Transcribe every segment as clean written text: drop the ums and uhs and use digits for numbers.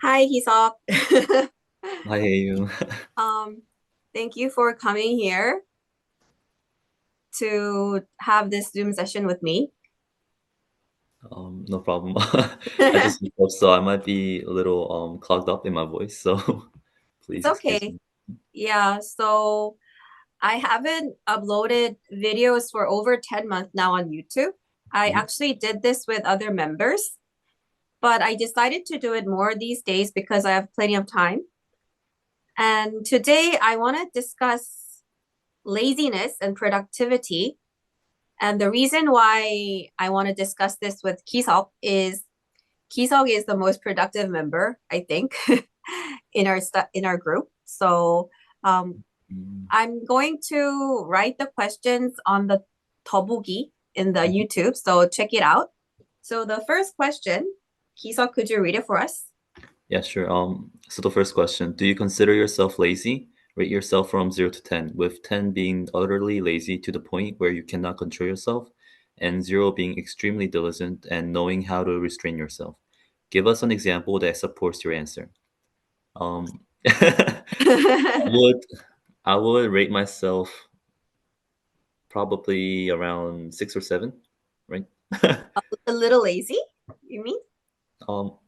Hi, Hisop. I hear you. Um, Thank you for coming here to have this Zoom session with me. No problem. I just woke up, so I might be a little clogged up in my voice, so It's please excuse okay. me. Yeah, so I haven't uploaded videos for over 10 months now on YouTube. I Mhm. actually did this with other members, but I decided to do it more these days because I have plenty of time. And today I want to discuss laziness and productivity. And the reason why I want to discuss this with Kisok is the most productive member, I think, in our group. So um, Mm, I'm going to write the questions on the 더보기 in the mhm. YouTube. So check it out. So the first question, Kisok, could you read it for us? Yeah, sure. So the first question, do you consider yourself lazy? Rate yourself from 0 to 10, with 10 being utterly lazy to the point where you cannot control yourself, and 0 being extremely diligent and knowing how to restrain yourself. Give us an example that supports your answer. I would I would rate myself probably around 6 or 7, right? A little lazy, you mean?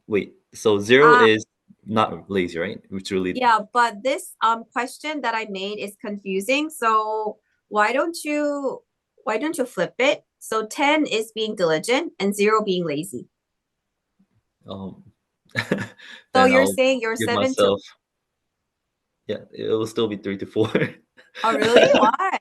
Wait. So 0 Uh, is not lazy, right? Which really, yeah, but this question that I made is confusing. So why don't you why don't you flip it? So 10 is being diligent and 0 being lazy. um, So then you're I'll saying you're give 7 to myself. Yeah, it will still be 3 to 4. Oh really? Why?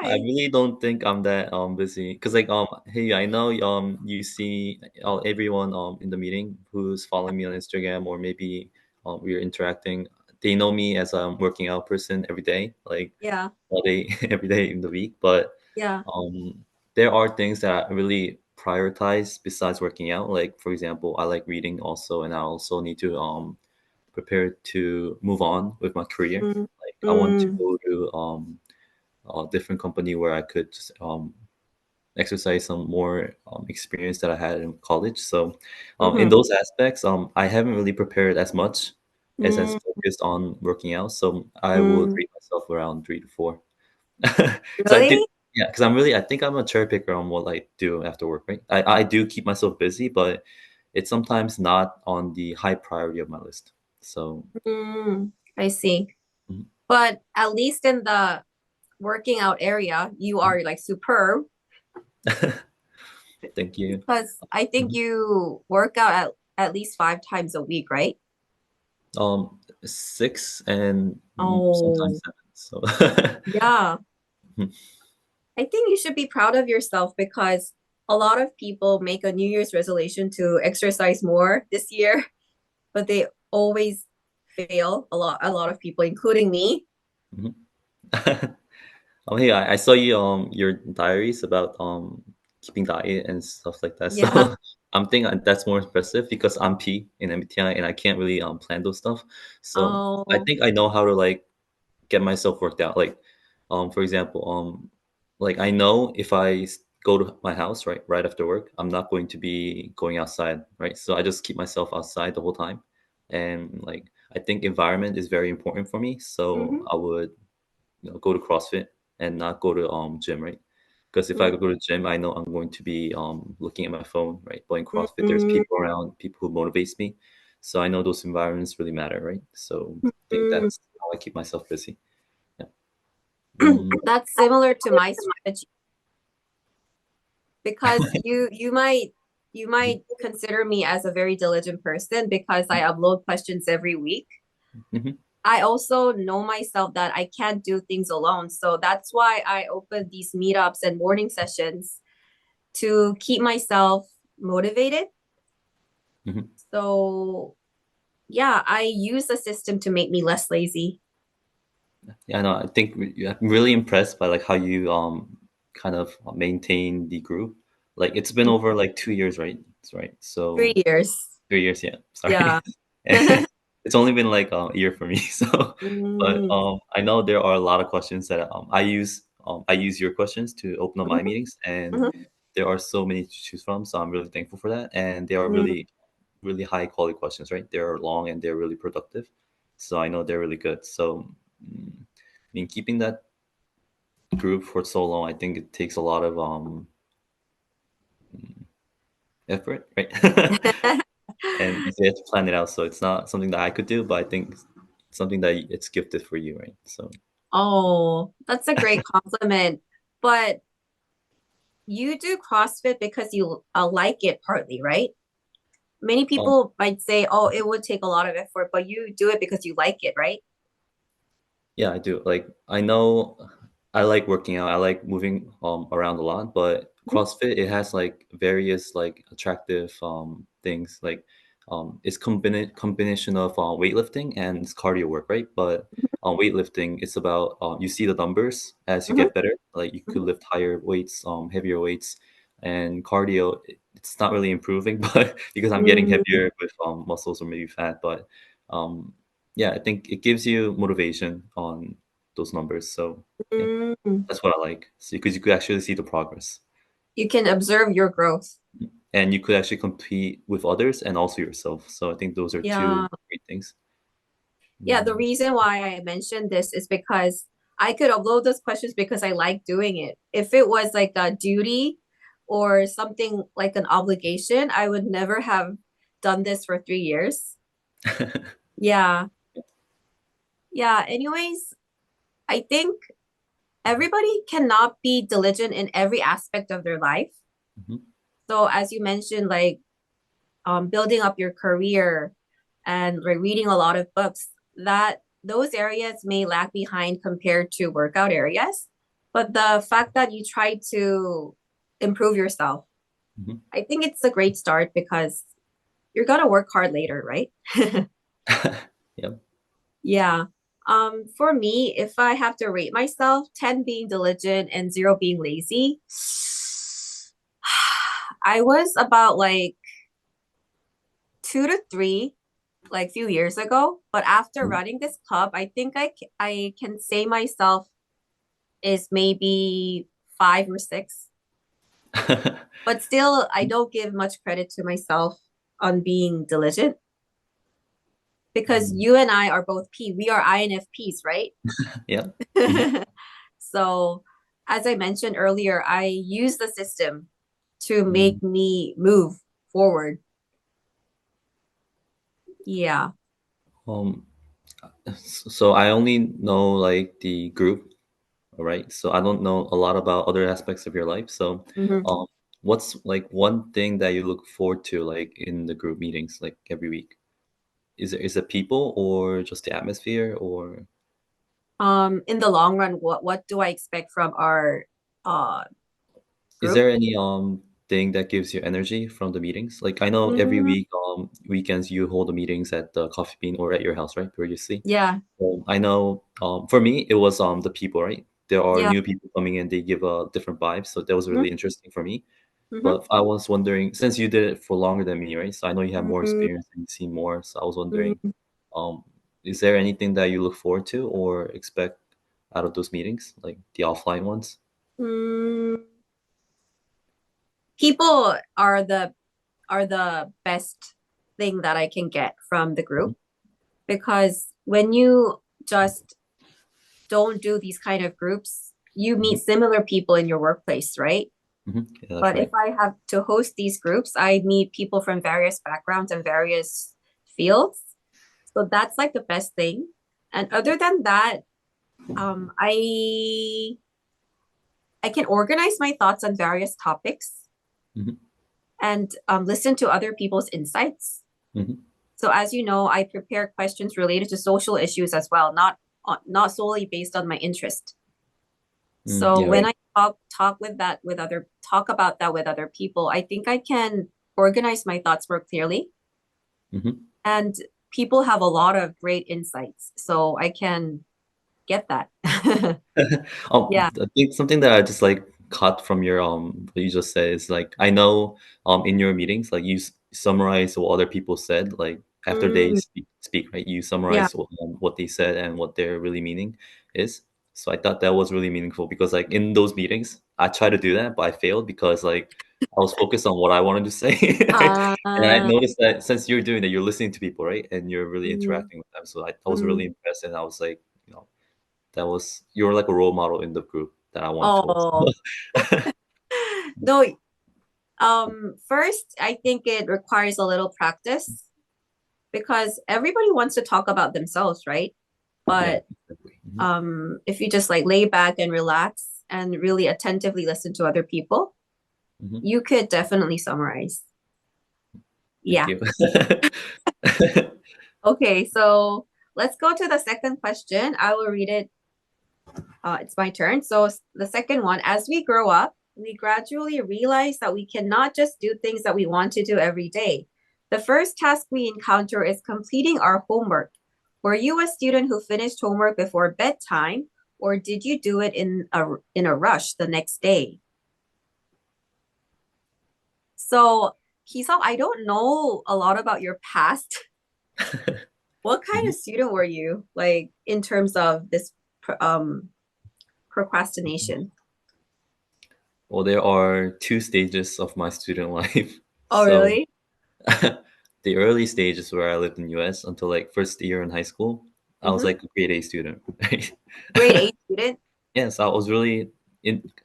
I Why? really don't think I'm that busy because like hey, I know you see everyone in the meeting who's following me on Instagram, or maybe we're interacting. They know me as a working out person every day, like Yeah. all day every day in the week. But Yeah. there are things that I really prioritize besides working out. Like for example, I like reading also, and I also need to prepare to move on with my career. Mm, Like I want to mm, go to a different company where I could just exercise some more experience that I had in college. So in mm-hmm, those aspects, I haven't really prepared as much as mm, focused on working out. So I would mm. rate myself around 3 to 4. Because I do, Really? yeah. Because I think I'm a cherry picker on what I do after work. Right, I do keep myself busy, but it's sometimes not on the high priority of my list. So I see. mhm, But at least in the working out area, you mhm. are like superb Thank you. because I think Mhm. you work out at least 5 times a week, right? 6 and sometimes Oh, 7. So yeah. I think you should be proud of yourself because a lot of people make a New Year's resolution to exercise more this year, but they always fail. A lot of people, including me. Mhm. Oh, hey, I saw your diaries about keeping diet and stuff like that. So Yeah. I'm thinking that's more impressive because I'm P in MBTI and I can't really plan those stuff. So I Oh. think I know how to like get myself worked out. Like for example, like I know if go to my house right after work, I'm not going to be going outside, right? So I just keep myself outside the whole time, and like I think environment is very important for me. So Mhm. I would go to CrossFit and not go to gym, right? Because if I Mm, go to gym, I know I'm going to be looking at my phone, right? But in mm, CrossFit, there's mm, people around, people who motivates me, so I know those environments really matter, right? So I think mm. that's how I keep myself busy. Yeah. Mm, That's similar to my strategy because you might consider me as a very diligent person because I upload questions every week. mhm. I also know myself that I can't do things alone. So that's why I open these meetups and morning sessions to keep myself motivated. Mhm. So yeah, I use the system to make me less lazy. Yeah, no, I think I'm really impressed by like how you kind of maintain the group. Like it's been over like 2 years, right? That's right. Three So years. 3 years, yeah. Sorry. Yeah. It's only been like a year for me. So, but Mm, I know there are a lot of questions that I use your questions to open up my mhm, meetings, and mhm, there are so many to choose from. So I'm really thankful for that, and they are mm. really really high quality questions, right? They're long and they're really productive. So I know they're really good. So I mean, keeping that group for so long, I think it takes a lot of effort, right? And you have to plan it out. So it's not something that I could do, but I think it's something that it's gifted for you, right? So Oh, that's a great compliment. But you do CrossFit because you like it partly, right? Many um, people might say, oh, it would take a lot of effort, but you do it because you like it, right? yeah, I do. Like I know I like working out. I like moving around a lot, but Mhm. CrossFit it has like various like attractive things. Like it's combination of weightlifting and it's cardio work, right? But weightlifting it's about you see the numbers as you Mhm. get better. Like you could Mhm. lift higher weights, heavier weights, and cardio it's not really improving, but because I'm getting Mm, heavier with muscles or maybe fat, but um yeah, I think it gives you motivation on those numbers. So yeah, mm. that's what I like. So because you could actually see the progress, You can observe your growth. and you could actually compete with others and also yourself. So I think those are Yeah. two great things. Yeah, the Mm. reason why I mentioned this is because I could upload those questions because I like doing it. If it was like a duty or something like an obligation, I would never have done this for 3 years. Yeah. Yeah. Anyways, I think everybody cannot be diligent in every aspect of their life. Mhm. So as you mentioned, like building up your career and like reading a lot of books, that those areas may lag behind compared to workout areas. But the fact that you try to improve yourself, Mhm. I think it's a great start because you're gonna work hard later, right? Yep. Yeah. For me, if I have to rate myself, 10 being diligent and 0 being lazy, I was about like 2 to 3 like few years ago. But after Mhm. running this club, I think I can say myself is maybe 5 or 6. But still, I don't give much credit to myself on being diligent because Mm. you and I are both P. We are INFPs, right? Yeah. Mhm. So, as I mentioned earlier, I use the system to Mm. make me move forward. Yeah. Um, so I only know like the group, all right? So I don't know a lot about other aspects of your life. So, Mhm. um, what's like one thing that you look forward to like in the group meetings like every week? Is it people or just the atmosphere or In the long run, what do I expect from our uh is group? there any thing that gives you energy from the meetings? Like I know every Mm, week weekends you hold the meetings at the Coffee Bean or at your house, right? Previously. yeah. I know for me it was the people, right? There are Yeah. new people coming in, they give a different vibe, so that was Mhm. really interesting for me. Mhm. But I was wondering, since you did it for longer than me, right? So I know you have more Mm, experience and you've seen more. So I was wondering, mm, um, is there anything that you look forward to or expect out of those meetings, like the offline ones? mm. People are the best thing that I can get from the Mhm. group because when you just don't do these kind of groups, you Mhm. meet similar people in your workplace, right? Mhm. Yeah, that's But if right. I have to host these groups, I meet people from various backgrounds and various fields. So that's like the best thing. And other than that, I can organize my thoughts on various topics Mhm. and listen to other people's insights. Mhm. So as you know, I prepare questions related to social issues as well, not solely based on my interest. Mm, So yeah, when right. I talk about that with other people, I think I can organize my thoughts more clearly. Mhm. And people have a lot of great insights, so I can get that. Yeah. I think something that I just like caught from your what you just said is like I know in your meetings like you summarize what other people said like after they Mm, speak, right, you yeah. summarize what they said and what their really meaning is. So I thought that was really meaningful because like in those meetings I tried to do that but I failed because like I was focused on what I wanted to say. And I Uh, noticed that since you're doing that, you're listening to people, right? And you're really mm, interacting with them. So I was really mm. impressed, and I was like, you know, that was you were like a role model in the group that I want to Oh, also. no. First, I think it requires a little practice because everybody wants to talk about themselves, right? Yeah, But exactly. Hmm. if you just like lay back and relax and really attentively listen to other people, Hmm. you could definitely summarize. Thank Yeah. you. Okay, so let's go to the second question. I will read it. It's my turn. So the second one, as we grow up, we gradually realize that we cannot just do things that we want to do every day. The first task we encounter is completing our homework. Were you a student who finished homework before bedtime, or did you do it in a rush the next day? So, Kisao, I don't know a lot about your past. What kind Mhm. of student were you, like in terms of this procrastination? Well, there are two stages of my student life. Oh, So really? the early stages where I lived in US until like first year in high school, I was Mm-hmm. like a grade A student. Right? Grade eight student? Yes, I was really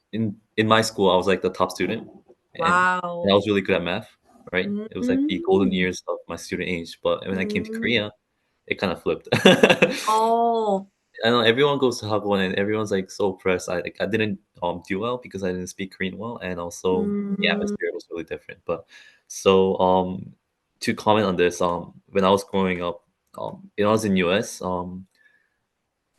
in my school. I was like the top student, and I Wow. was really good at math. Right? It was like the golden Mm, years of my student age. But when I came to mm. Korea, it kind of flipped. Oh. I know everyone goes to Hagwon and everyone's like so pressed. I didn't do well because I didn't speak Korean well, and also the Mm, atmosphere was really different. But so to comment on this, when I was growing up, when I was in US,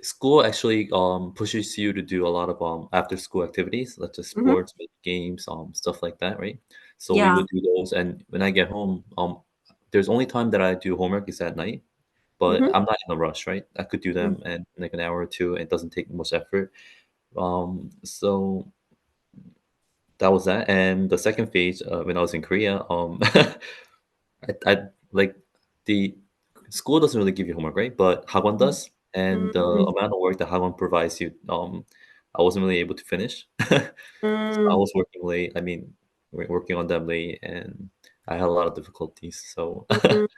school actually pushes you to do a lot of after school activities, such as mhm. sports, maybe games, stuff like that, right? So we Yeah. would do those, and when I get home, there's only time that I do homework is at night, but Mhm. I'm not in a rush, right? I could do Mm, them in like an hour or two. It doesn't take much effort. So that was that. And the second phase, when I was in Korea, I like the school doesn't really give you homework, right? But Hagwon mm, does, and the mm, amount of work that Hagwon provides you, I wasn't really able to finish. So I mm, was working late. I mean, working on them late, and I had a lot of difficulties. So, mm.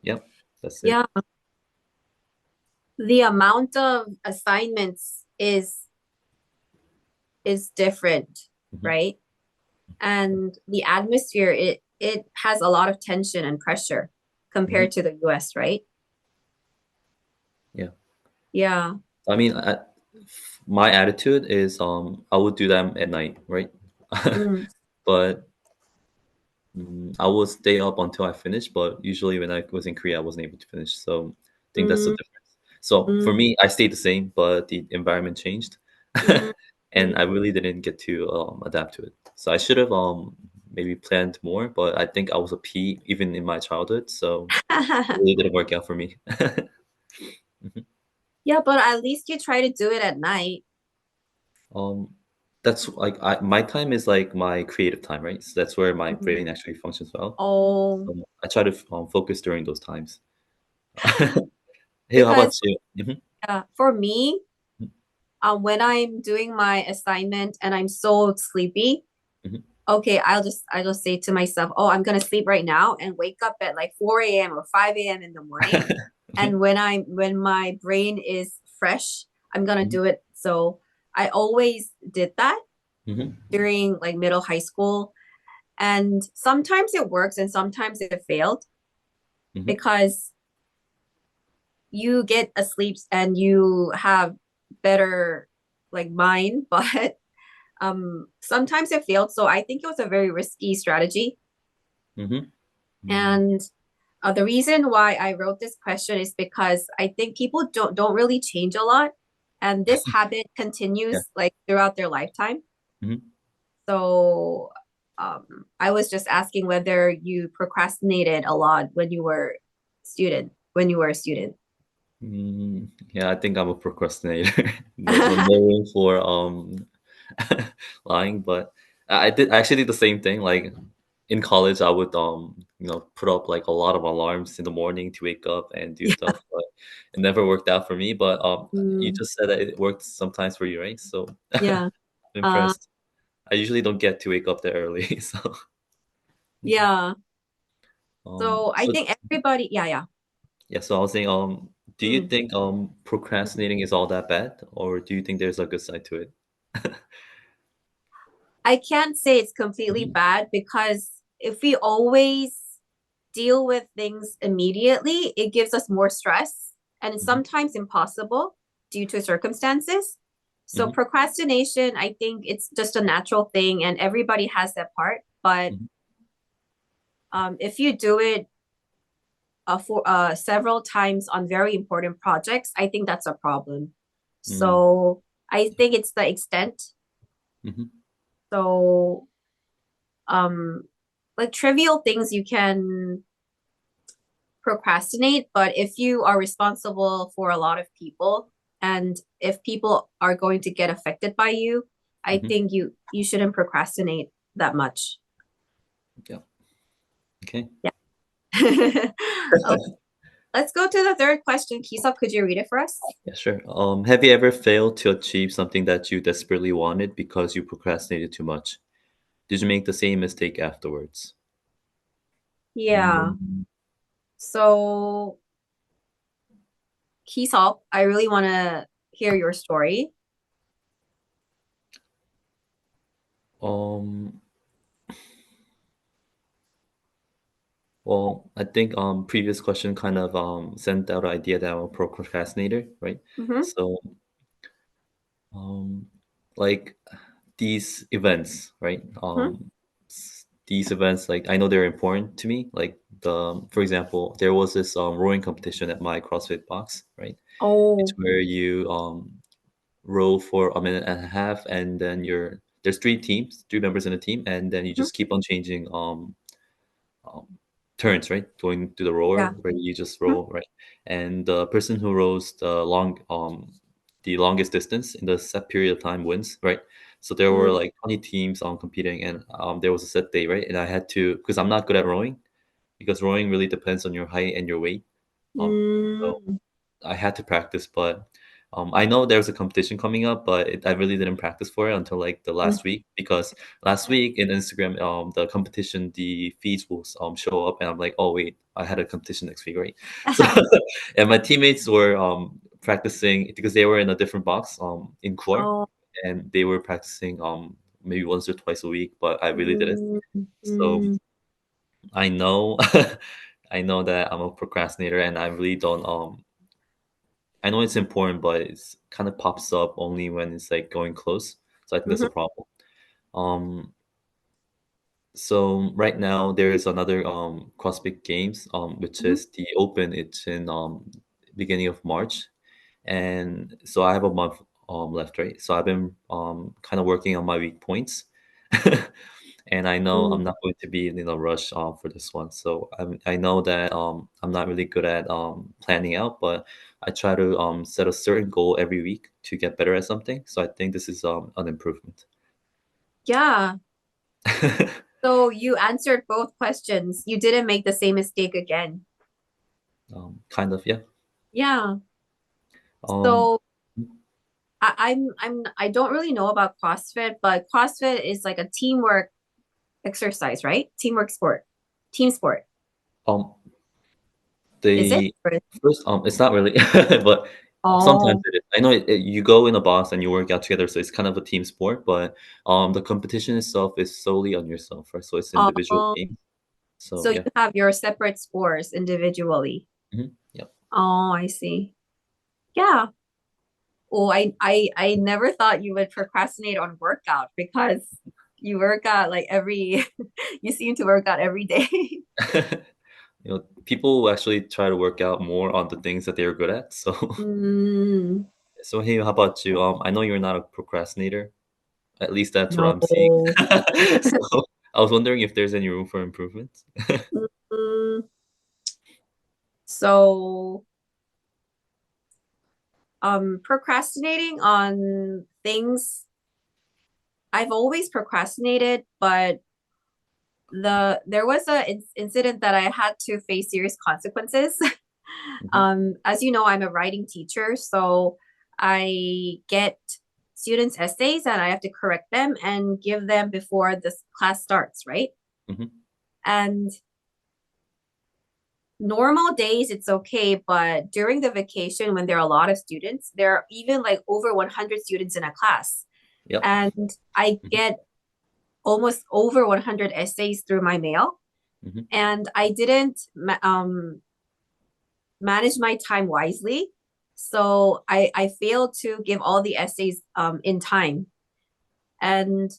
yep, that's it. Yeah. The amount of assignments is different, Hmm. right? And the atmosphere, it has a lot of tension and pressure Hmm. compared to the US, right? Yeah, Yeah. I mean, my attitude is, I would do them at night, right? Mm, But I will stay up until I finish, but usually when I was in Korea, I wasn't able to finish. So I think that's the mm, difference. So for mm, me, I stayed the same, but the environment changed, mm, and I really didn't get to adapt to it. So I should have maybe planned more, but I think I was a P even in my childhood, so it mm. really didn't work out for me. Mhm. Yeah, but at least you try to do it at night. Um, that's like my time is like my creative time, right? So that's where my Mhm. brain actually functions well. Oh, I try to focus during those times. Hey, how about because you? Mhm, for me, when I'm doing my assignment and I'm so sleepy, mhm. okay, I'll just say to myself, oh, I'm gonna sleep right now and wake up at like 4 a.m. or 5 a.m. in the morning. Mhm, And when my brain is fresh, I'm gonna mhm, do it. So I always did that mhm, during like middle high school. And sometimes it works and sometimes it failed mhm, because you get asleep and you have better like mind, but sometimes it failed. So I think it was a very risky strategy. mhm, mm, And the reason why I wrote this question is because I think people don't really change a lot, and this habit yeah, continues like throughout their lifetime. mhm. So I was just asking whether you procrastinated a lot when you were a student. Yeah, I think I'm a procrastinator. No room for lying, but I actually did the same thing. Like in college, I would put up like a lot of alarms in the morning to wake up and do Yeah. stuff, but it never worked out for me. But you Mm, just said that it worked sometimes for you, right? So I'm yeah. Uh, impressed. I usually don't get to wake up that early. So Yeah. So I so think everybody, yeah, yeah. yeah, so I was saying, do you Mm. think procrastinating is all that bad, or do you think there's a good side to it? I can't say it's completely Mhm, bad because if we always deal with things immediately, it gives us more stress and it's mhm, sometimes impossible due to circumstances. So mhm, procrastination, I think it's just a natural thing and everybody has that part. But mhm, if you do it for several times on very important projects, I think that's a problem. mm, So I think it's the extent. mhm, So um, like trivial things you can procrastinate, but if you are responsible for a lot of people and if people are going to get affected by you, I mhm. think you shouldn't procrastinate that much. Yeah. Okay. Yeah. Okay, let's go to the third question. Kisop, could you read it for us? Yeah, sure. Have you ever failed to achieve something that you desperately wanted because you procrastinated too much? Did you make the same mistake afterwards? Yeah. Mm, So, Kisop, I really want to hear your story. um, well, I think previous question kind of sent out an idea that I'm a procrastinator, right? Mm-hmm. So um, like these events, right? Mm-hmm. These events, like I know they're important to me. Like for example, there was this rowing competition at my CrossFit box, right? It's Oh. where you row for a minute and a half, and then there's three teams, three members in a team, and then you Mhm. just keep on changing um, turns, right? Going to the Yeah. rower where you just Mhm. row, right? And the person who rows the longest distance in the set period of time wins, right? So there were Mm. like 20 teams competing, and there was a set day, right? And I had to, because I'm not good at rowing, because rowing really depends on your height and your weight. So Mm. I had to practice, but I know there's a competition coming up, but I really didn't practice for it until like the Mm. last week, because last week in Instagram, the competition, the feeds will show up, and I'm like, oh wait, I had a competition next week, right? So, and my teammates were practicing because they were in a different box in core, Oh. and they were practicing maybe once or twice a week, but I really didn't. Mm. So Mm. I know, I know that I'm a procrastinator, and I really don't I know it's important, but it's kind of pops up only when it's like going close. So I think that's a Mhm. problem. Um, so right now there is another CrossFit Games, which Mhm. is the Open. It's in beginning of March, and so I have a month left, right? So I've been kind of working on my weak points. And I know I'm Mm. not going to be in a rush for this one. So I know that I'm not really good at planning out, but I try to set a certain goal every week to get better at something. So I think this is an improvement. Yeah. So you answered both questions. You didn't make the same mistake again. Kind of, yeah. Yeah. Um, So I don't really know about CrossFit, but CrossFit is like a teamwork exercise, right? Teamwork sport. Team sport. um, Is it? the first, it's not really, but sometimes Oh. it is. I know you go in a box and you work out together, so it's kind of a team sport. But the competition itself is solely on yourself, right? So it's individual Oh. games. So So you yeah. have your separate scores individually. Yeah. Oh, I see. Yeah. Oh, I never thought you would procrastinate on workout because you work out like every you seem to work out every day. People actually try to work out more on the things that they're good at. So, Mm, so hey, how about you? I know you're not a procrastinator. At least that's what I'm seeing. no. So, I was wondering if there's any room for improvement. Mm, so procrastinating on things I've always procrastinated, but there was a incident that I had to face serious consequences. Mhm, As you know, I'm a writing teacher, so I get students' essays and I have to correct them and give them before this class starts, right? Hmm. And normal days it's okay, but during the vacation when there are a lot of students, there are even like over 100 students in a class. Yep. And I Hmm. get almost over 100 essays through my mail. Hmm. And I didn't manage my time wisely. So I failed to give all the essays in time. And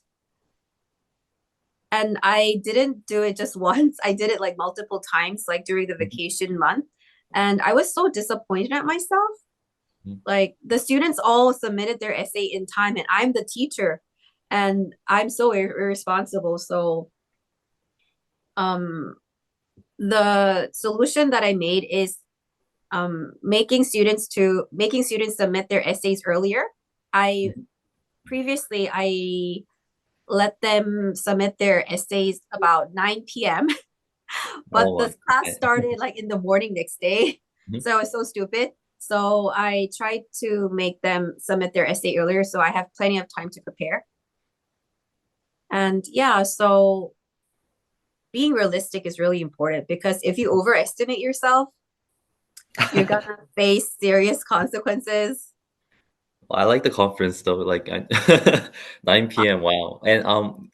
and I didn't do it just once. I did it like multiple times, like during the Hmm. vacation month. And I was so disappointed at myself. Hmm. Like the students all submitted their essay in time, and I'm the teacher, and I'm so irresponsible. So um, the solution that I made is making students submit their essays earlier. I Hmm. previously I let them submit their essays about 9 p.m. but Oh my. the class Okay. started like in the morning next day. Mhm. So I was so stupid. So I tried to make them submit their essay earlier so I have plenty of time to prepare. And yeah, so being realistic is really important because if you overestimate yourself, you're gonna face serious consequences. I like the conference though. Like 9 p.m. Wow. And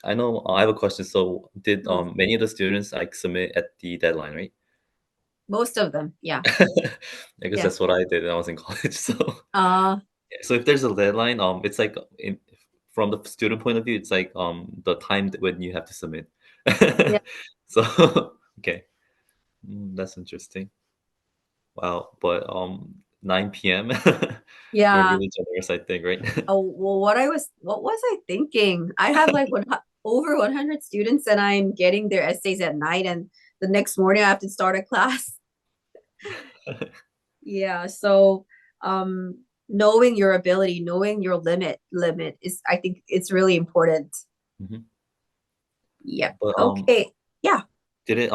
I know I have a question. So did Mm, many of the students like submit at the deadline, right? most of them, yeah. I guess Yeah. that's what I did when I was in college. So Uh yeah, so if there's a deadline, it's like from the student point of view, it's like the time when you have to submit. yeah. So okay. That's interesting. Wow. But 9 p.m. You're Yeah. really generous, I think, right? Oh, well, what was I thinking? I have like over 100 students and I'm getting their essays at night and the next morning I have to start a class. Yeah, so knowing your ability, knowing your limit is I think it's really important. Mhm. Yep. But Okay. Yeah. did it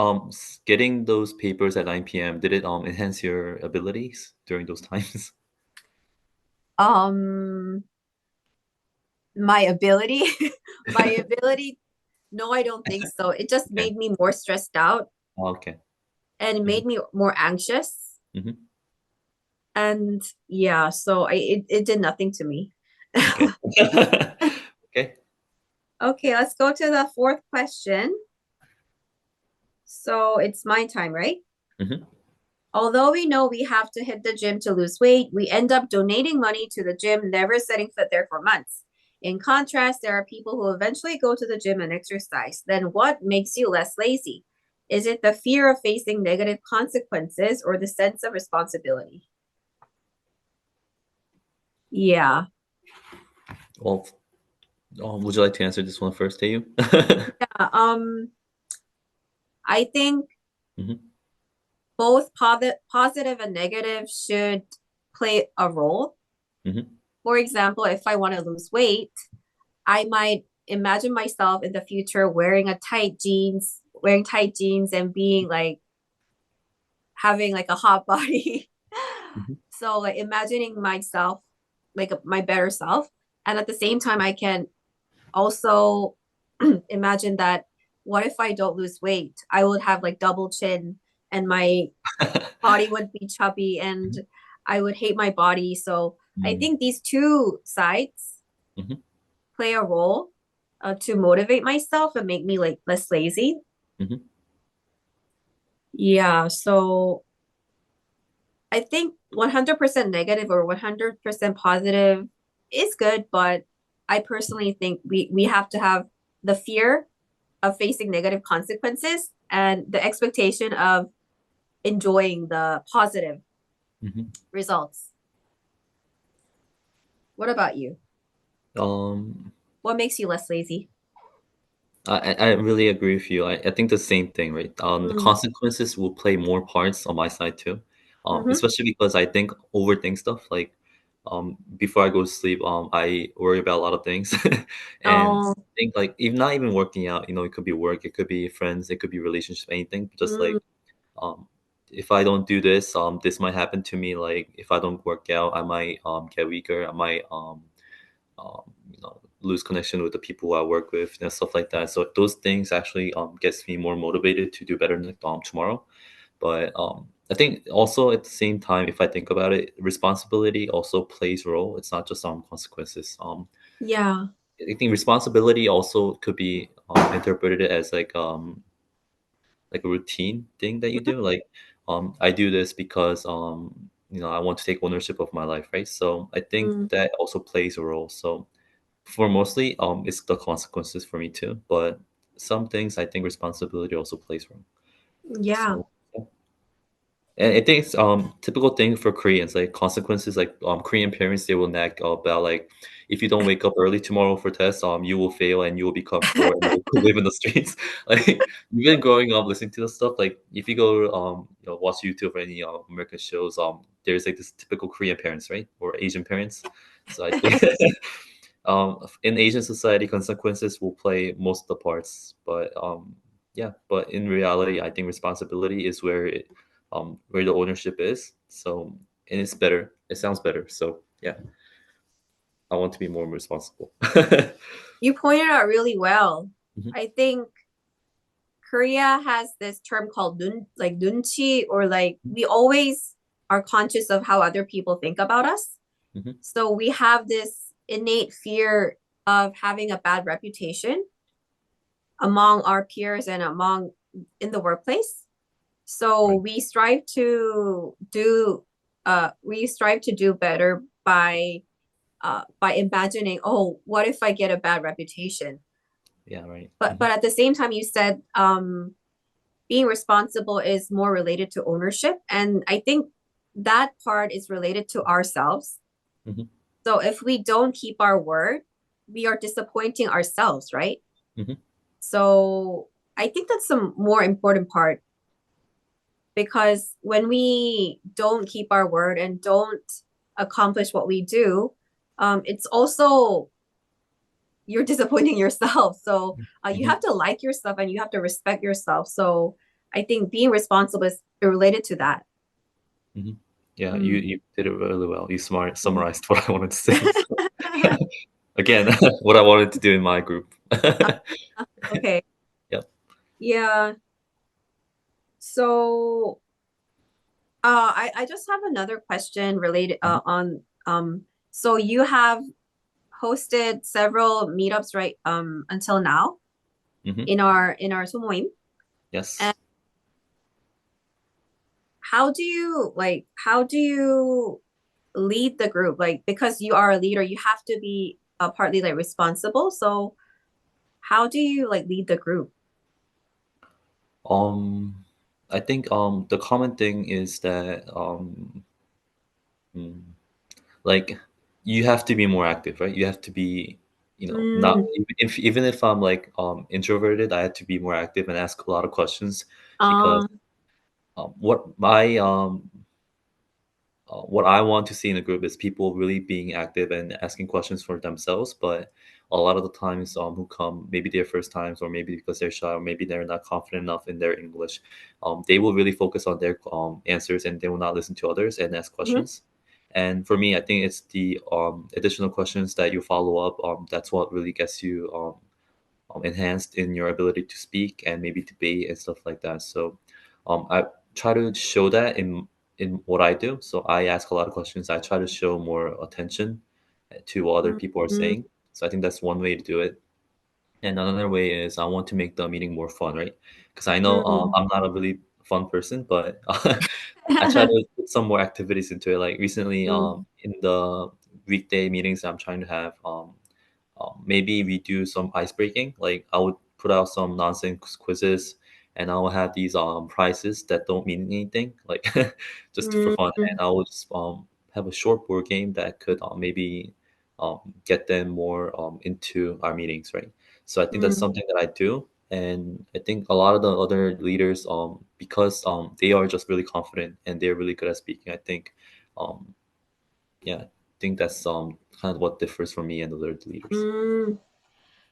getting those papers at 9 p.m. did it enhance your abilities during those times? Um my ability my ability, no, I don't think so. It just Okay. made me more stressed out Okay. and it Hmm. made me more anxious. Hmm. And yeah, so it did nothing to me. Okay. Okay. Okay, let's go to the fourth question. So it's my time, right? Hmm. Although we know we have to hit the gym to lose weight, we end up donating money to the gym, never setting foot there for months. In contrast, there are people who eventually go to the gym and exercise. Then what makes you less lazy? Is it the fear of facing negative consequences or the sense of responsibility? Yeah. Well, would you like to answer this one first, you? Yeah. I think Hmm. both positive and negative should play a role. Hmm. For example, if I want to lose weight, I might imagine myself in the future wearing tight jeans and being like having like a hot body. Hmm. So like imagining myself like my better self. And at the same time, I can also imagine that what if I don't lose weight? I would have like double chin and my body would be chubby and I would hate my body. So I think these two sides Hmm. play a role to motivate myself and make me like less lazy. Hmm. Yeah, so I think 100% negative or 100% positive is good, but I personally think we have to have the fear of facing negative consequences and the expectation of enjoying the positive Hmm. results. What about you? Um, What makes you less lazy? I really agree with you. I think the same thing, right? The Mm, consequences will play more parts on my side too, mm-hmm. especially because I think overthink stuff. Like, before I go to sleep, I worry about a lot of things, and Oh, think like even not even working out. You know, it could be work, it could be friends, it could be relationship, anything. Just mm, like, if I don't do this, this might happen to me. Like, if I don't work out, I might get weaker. I might lose connection with the people I work with, stuff like that. So those things actually gets me more motivated to do better tomorrow. But I think also at the same time, if I think about it, responsibility also plays a role. It's not just consequences. Yeah. I think responsibility also could be interpreted as like a routine thing that you Mhm. do. Like I do this because I want to take ownership of my life, right? So I think Mm, that also plays a role. So for mostly it's the consequences for me too, but some things I think responsibility also plays a role. yeah. So yeah. And I think it's typical thing for Koreans, like consequences. Like Korean parents, they will nag about like if you don't wake up early tomorrow for tests, you will fail and you will become poor and you will live in the streets. Like you've been growing up listening to this stuff. Like if you go watch YouTube or any American shows, there's like this typical Korean parents, right, or Asian parents. So I think in Asian society, consequences will play most of the parts. But yeah, but in reality, I think responsibility is where the ownership is. So and it's better. It sounds better. So yeah, I want to be more responsible. You pointed out really well. Mhm, I think Korea has this term called like nunchi, or like we always are conscious of how other people think about us. mhm, So we have this innate fear of having a bad reputation among our peers and among in the workplace. So right. we strive to do better by imagining, oh, what if I get a bad reputation? Yeah, right. But at the same time, you said being responsible is more related to ownership, and I think that part is related to ourselves. Hmm. So if we don't keep our word, we are disappointing ourselves, right? Hmm. So I think that's the more important part, because when we don't keep our word and don't accomplish what we do, it's also you're disappointing yourself. So you Hmm. have to like yourself and you have to respect yourself. So I think being responsible is related to that. Hmm. Yeah, you Mm. you did it really well. You Mm. summarized what I wanted to say. So, again, what I wanted to do in my group. Okay. Yep. Yeah. So I just have another question related Hmm. on so you have hosted several meetups, right, until now Hmm. in our 소모임. And Yes. how do you lead the group? Like, because you are a leader, you have to be partly like responsible. So how do you like lead the group? Um, I think the common thing is that mm, like you have to be more active, right? You have to be, not Mm, even if I'm like introverted, I have to be more active and ask a lot of questions because uh, what I want to see in a group is people really being active and asking questions for themselves. But a lot of the times, who come maybe their first times, or maybe because they're shy, or maybe they're not confident enough in their English, they will really focus on their answers and they will not listen to others and ask mhm, questions. And for me, I think it's the additional questions that you follow up. That's what really gets you enhanced in your ability to speak and maybe debate and stuff like that. So I try to show that in what I do. So I ask a lot of questions. I try to show more attention to what other mm, people are mm, saying. So I think that's one way to do it. And another way is I want to make the meeting more fun, right? Because I know mm. I'm not a really fun person, but I try to put some more activities into it. Like recently, Mm, in the weekday meetings I'm trying to have, maybe we do some ice breaking. Like I would put out some nonsense quizzes, and I will have these prizes that don't mean anything, like just for mm, fun. mm, And I will just have a short board game that could maybe get them more into our meetings, right? So I think that's mm, something that I do. And I think a lot of the other leaders, because they are just really confident and they're really good at speaking. I think, um, yeah, I think that's kind of what differs from me and the other leaders. mm.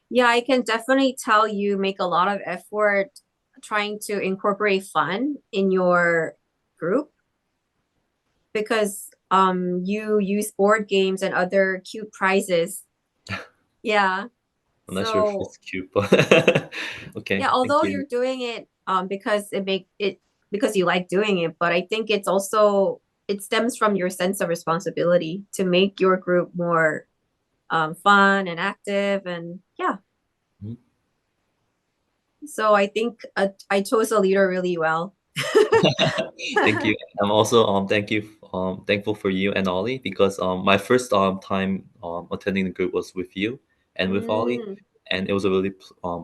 Yeah, I can definitely tell you make a lot of effort trying to incorporate fun in your group, because you use board games and other cute prizes Yeah. I'm not sure if So it's cute, but yeah, okay, thank although you. you're doing it because because you like doing it, but I think it's also it stems from your sense of responsibility to make your group more fun and active and yeah. Mhm. So I think I chose a leader really well. Thank you. I'm also thankful for you and Ollie because my first time attending the group was with you and with Ollie, Mm, and it was a really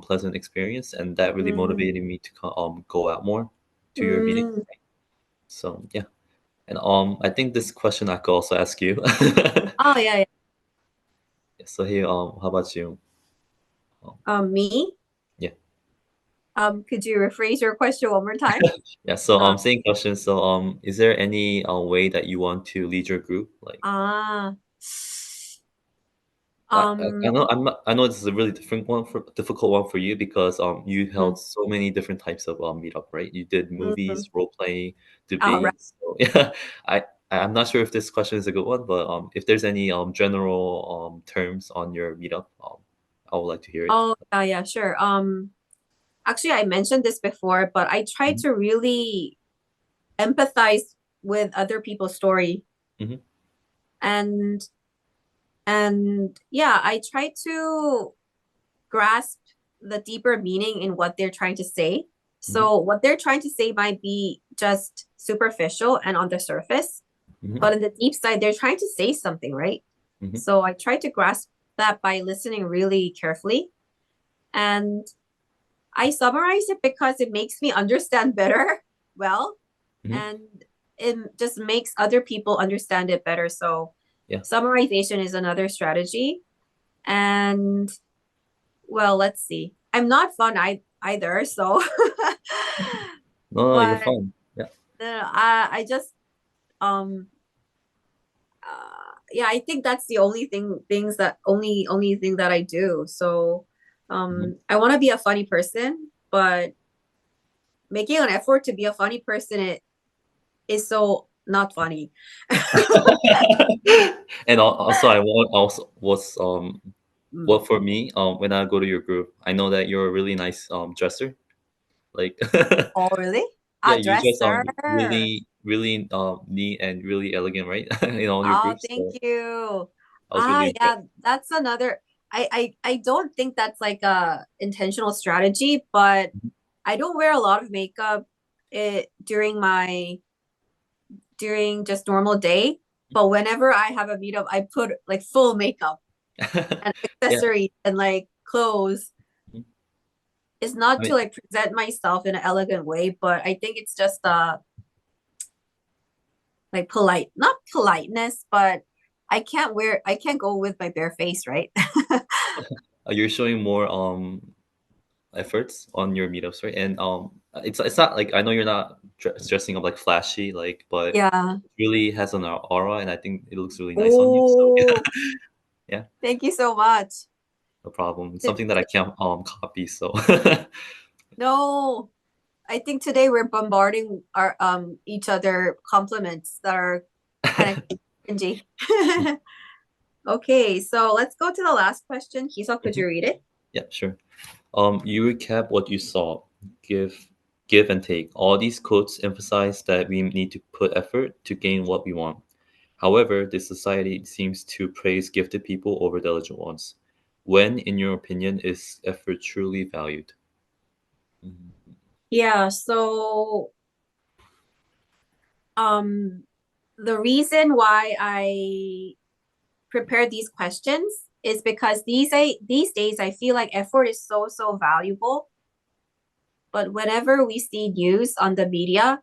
pleasant experience, and that really mm, motivated me to go out more to your meeting. mm. So yeah, and I think this question I could also ask you. Oh yeah, yeah. So here, how about you? Um, Me? yeah, Could you rephrase your question one more time? yeah. So Uh, same question. So is there any way that you want to lead your group? Like ah, I um, know I know this is a really difficult one for you because you mm, held so many different types of meetup, right? You did mm, movies, role playing, all right. debates. So, yeah, I I'm not sure if this question is a good one, but if there's any general terms on your meetup, I would like to hear it. Oh, yeah, sure. Actually, I mentioned this before, but I try Mhm, to really empathize with other people's story mhm, and yeah, I try to grasp the deeper meaning in what they're trying to say. mhm, So what they're trying to say might be just superficial and on the surface, mhm, but in the deep side, they're trying to say something, right? mhm, So I try to grasp that by listening really carefully. And I summarize it because it makes me understand better, well, mhm. and it just makes other people understand it better. So Yeah. summarization is another strategy. And well, let's see. I'm not fun either, so No, no, you're but fine. Yeah. I just um yeah, I think that's the only things that only thing that I do. So Mhm. I want to be a funny person, but making an effort to be a funny person it is so not funny. And also, I want also was Mm. what for me when I go to your group, I know that you're a really nice dresser. Like Oh, really? yeah, A you dress dresser. really neat and really elegant, right? In all your Oh, groups. thank So you. I was really Yeah, impressed. that's another. I don't think that's like a intentional strategy, but Mhm. I don't wear a lot of makeup during my during just normal day. But whenever I have a meetup, I put like full makeup and Yeah. accessories and like clothes. Mhm. It's I not to mean, like present myself in an elegant way, but I think it's just like not politeness, but I can't go with my bare face, right? you're showing more efforts on your meetups, right? And it's not like I know you're not dressing up like flashy, like, but Yeah. it really has an aura, and I think it looks really nice on you. So Oh, yeah, thank you so much. no problem. It's T- something that I can't copy. So No, I think today we're bombarding our each other compliments that are kind of cringy. Okay, so let's go to the last question. Kisa, could Mhm. you read it? Yeah, sure. You recap what you saw, give give and take. All these quotes emphasize that we need to put effort to gain what we want. However, this society seems to praise gifted people over diligent ones. When, in your opinion, is effort truly valued? Mhm. Yeah, so um the reason why I prepared these questions is because these days I feel like effort is so valuable, but whenever we see news on the media,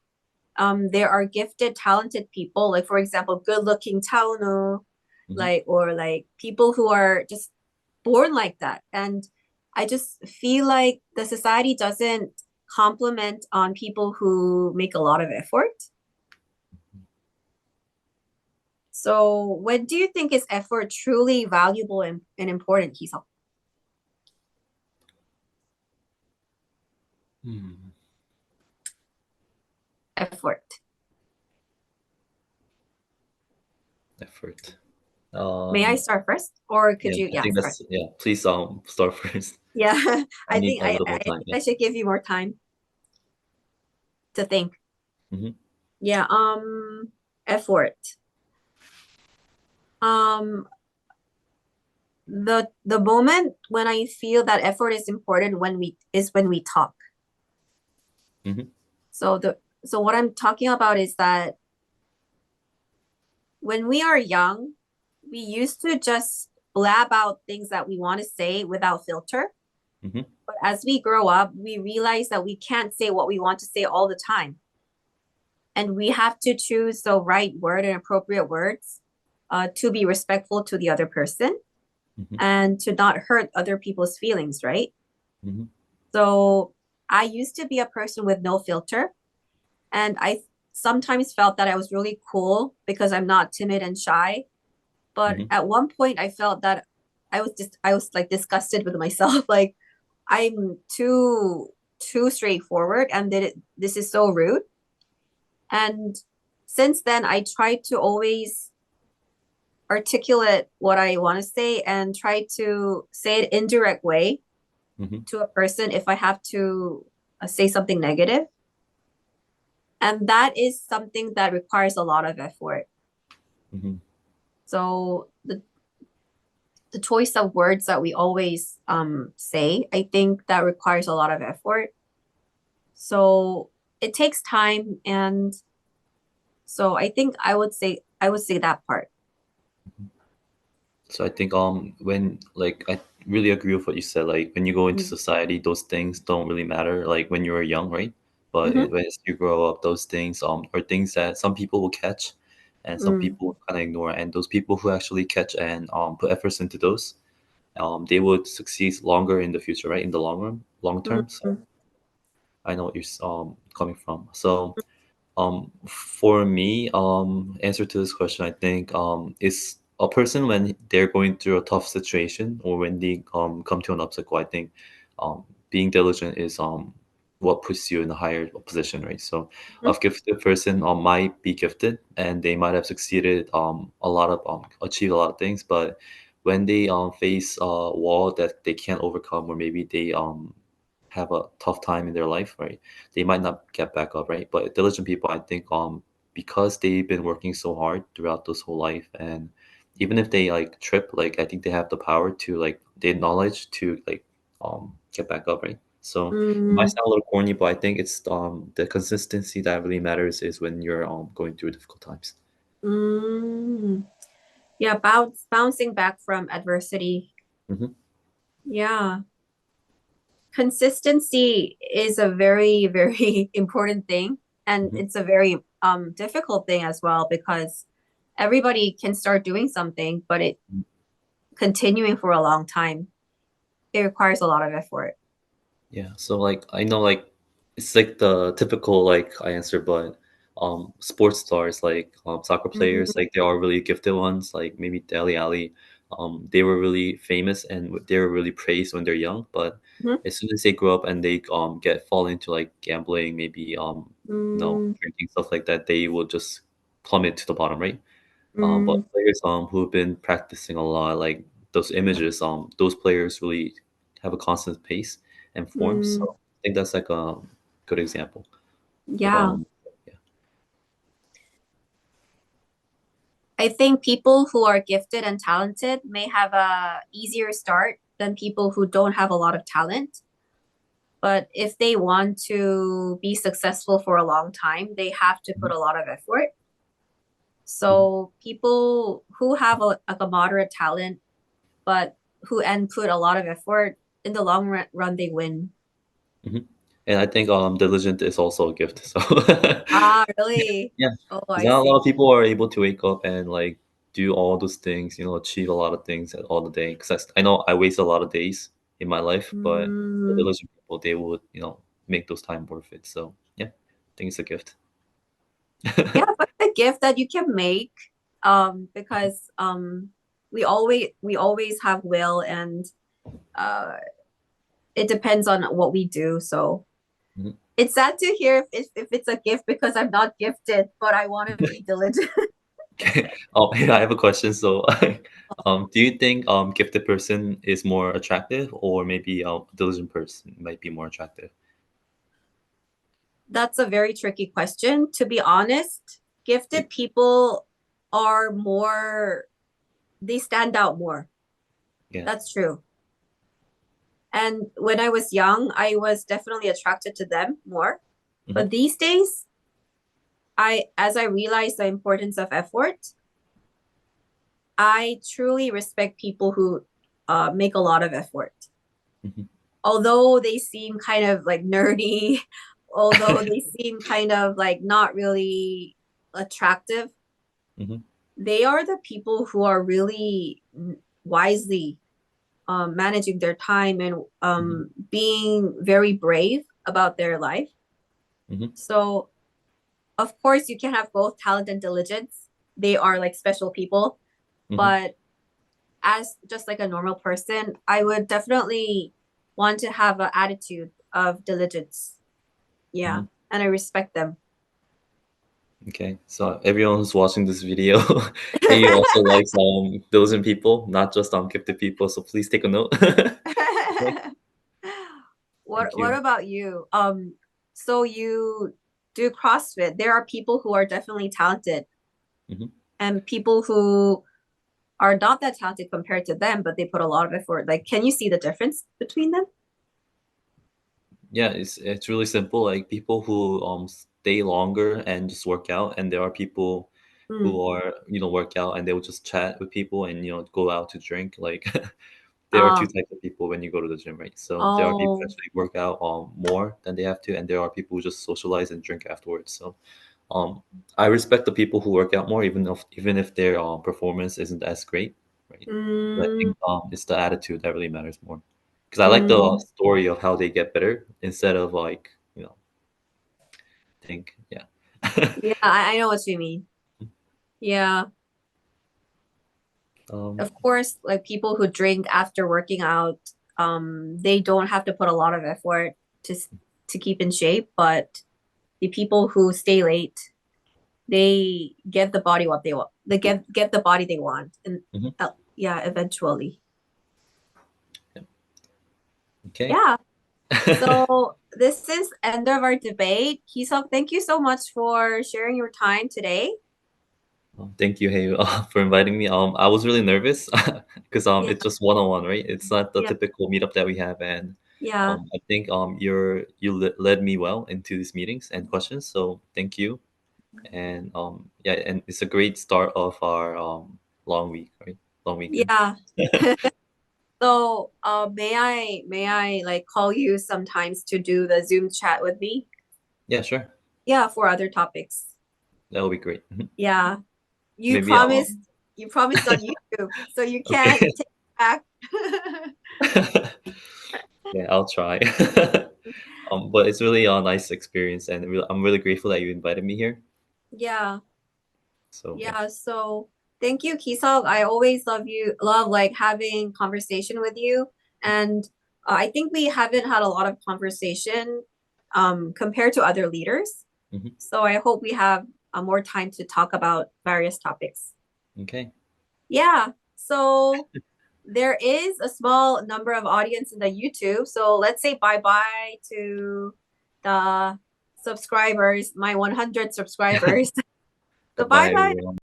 there are gifted, talented people, like for example, good-looking Taono, Mhm. like or like people who are just born like that. And I just feel like the society doesn't compliment on people who make a lot of effort. So when do you think is effort truly valuable and important, Kisong? Hmm. Effort. Effort. May I Um, start first, or could yeah, you? I Yeah, think start. that's yeah. Please start first. Yeah, I need a little more I think time. Yeah. I should give you more time to think. Mm-hmm. Yeah. Effort. Um, the moment when I feel that effort is important when we talk. Mm-hmm. So what I'm talking about is that when we are young, we used to just blab out things that we want to say without filter. Mm-hmm. But as we grow up, we realize that we can't say what we want to say all the time. And we have to choose the right word and appropriate words to be respectful to the other person Mm-hmm. and to not hurt other people's feelings, right? Mm-hmm. So I used to be a person with no filter, and I sometimes felt that I was really cool because I'm not timid and shy. But Mm-hmm. at one point, I felt that I was like disgusted with myself. Like I'm too straightforward, and this is so rude. And since then, I try to always articulate what I want to say and try to say it indirect way Mm-hmm. to a person if I have to say something negative. And that is something that requires a lot of effort. Mm-hmm. So the choice of words that we always say, I think that requires a lot of effort. So it takes time, and so I think I would say that part. So I think when like I really agree with what you said. Like when you go into Mm. society, those things don't really matter. Like when you were young, right? But Mm-hmm. as you grow up, those things are things that some people will catch, and some Mm. people kind of ignore. And those people who actually catch and put efforts into those, they would succeed longer in the future, right? In the long term. So Mm. I know what you're coming from. So for me, answer to this question, I think is a person when they're going through a tough situation or when they come to an obstacle. I think being diligent is what puts you in a higher position, right? So a Mm. gifted person might be gifted and they might have succeeded a lot of achieved a lot of things, but when they face a wall that they can't overcome, or maybe they have a tough time in their life, right? They might not get back up, right? But diligent people, I think, because they've been working so hard throughout this whole life, and even if they like trip, like I think they have the power to like the knowledge to like get back up, right? So it might Mm. sound a little corny, but I think it's the consistency that really matters is when you're going through difficult times. Mm. Yeah, bouncing back from adversity. Hmm. Yeah. Consistency is a very, very important thing. And Hmm. it's a very difficult thing as well because everybody can start doing something, but it continuing for a long time, it requires a lot of effort. Yeah, so like I know like it's like the typical like answer, but sports stars like soccer players Mm-hmm. like they are really gifted ones like maybe Dele Alli, they were really famous and they were really praised when they're young, but as soon as they grow up and they get fall into like gambling, maybe Mm-hmm. drinking stuff like that, they will just plummet to the bottom, right? But Mm-hmm. players who've been practicing a lot, like those images, those players really have a constant pace and form. Mm-hmm. So I think that's like a good example of Yeah. yeah. I think people who are gifted and talented may have a easier start than people who don't have a lot of talent. But if they want to be successful for a long time, they have to put Mhm. a lot of effort. Mhm. So people who have like a moderate talent, but who and put a lot of effort in the run they win. Mhm. And I think diligent is also a gift. So Ah, really? yeah, Oh, because I not a lot see. of people are able to wake up and like do all those things, achieve a lot of things all the day. Because I know I waste a lot of days in my life, but the Mm, diligent people they would make those time worth it. So yeah, I think it's a gift. yeah, but the gift that you can make, because we always have will, and uh, it depends on what we do. So Mhm. it's sad to hear if it's a gift because I'm not gifted, but I want to be diligent. Okay. Yeah, I have a question. So, do you think gifted person is more attractive, or maybe diligent person might be more attractive? That's a very tricky question. To be honest, Like, gifted people are more, they stand out more. yeah. That's true. And when I was young, I was definitely attracted to them more. Hmm. But these days, as I realize the importance of effort, I truly respect people who make a lot of effort. Hmm. Although they seem kind of like nerdy, although they seem kind of like not really attractive, Hmm. they are the people who are really wisely managing their time and Hmm. being very brave about their life. Hmm. So, of course, you can have both talent and diligence. They are like special people, Hmm. but as just like a normal person, I would definitely want to have an attitude of diligence. Yeah, Hmm. and I respect them. Okay. So everyone who's watching this video, he also likes diligent people, not just gifted people. So please take a note. Okay. Thank What you. about you? So you do CrossFit. There are people who are definitely talented Hmm. and people who are not that talented compared to them, but they put a lot of effort. Like, can you see the difference between them? Yeah, it's really simple. Like people who stay longer and just work out, and there are people Mm. who are work out and they will just chat with people and go out to drink. Like there are two Ah, types of people when you go to the gym, right? So there are people who oh, actually work out more than they have to, and there are people who just socialize and drink afterwards. So um, I respect the people who work out more, even if their performance isn't as great, right? But I mm, think it's the attitude that really matters more. Because I like the mm. story of how they get better instead of like think yeah. Yeah, I know what you mean. Yeah, um, of course, like people who drink after working out, they don't have to put a lot of effort to keep in shape, but the people who stay late, they get the body what they want. They get the body they want, and mhm. yeah, eventually. Okay. Yeah. So this is end of our debate. Kisok, thank you so much for sharing your time today. Thank you, hey, for inviting me. I was really nervous because Yeah, it's just one on one, right? It's not the yeah, typical meetup that we have, and yeah, I think led me well into these meetings and questions. So thank you, and yeah, and it's a great start of our long week, right? Long weekend. yeah. So, may I like call you sometimes to do the Zoom chat with me? Yeah, sure. Yeah, for other topics. That would be great. Yeah. You Maybe promised you promised on YouTube, so you can't okay. take it back. Yeah, I'll try. But it's really a nice experience, and I'm really grateful that you invited me here. Yeah. So yeah. Yeah, so thank you, Kisok. I always love like having conversation with you. And I think we haven't had a lot of conversation compared to other leaders. Hmm. So I hope we have more time to talk about various topics. Okay. Yeah, so there is a small number of audience in the YouTube. So let's say bye-bye to the subscribers, my 100 subscribers. So Goodbye, bye-bye. everyone.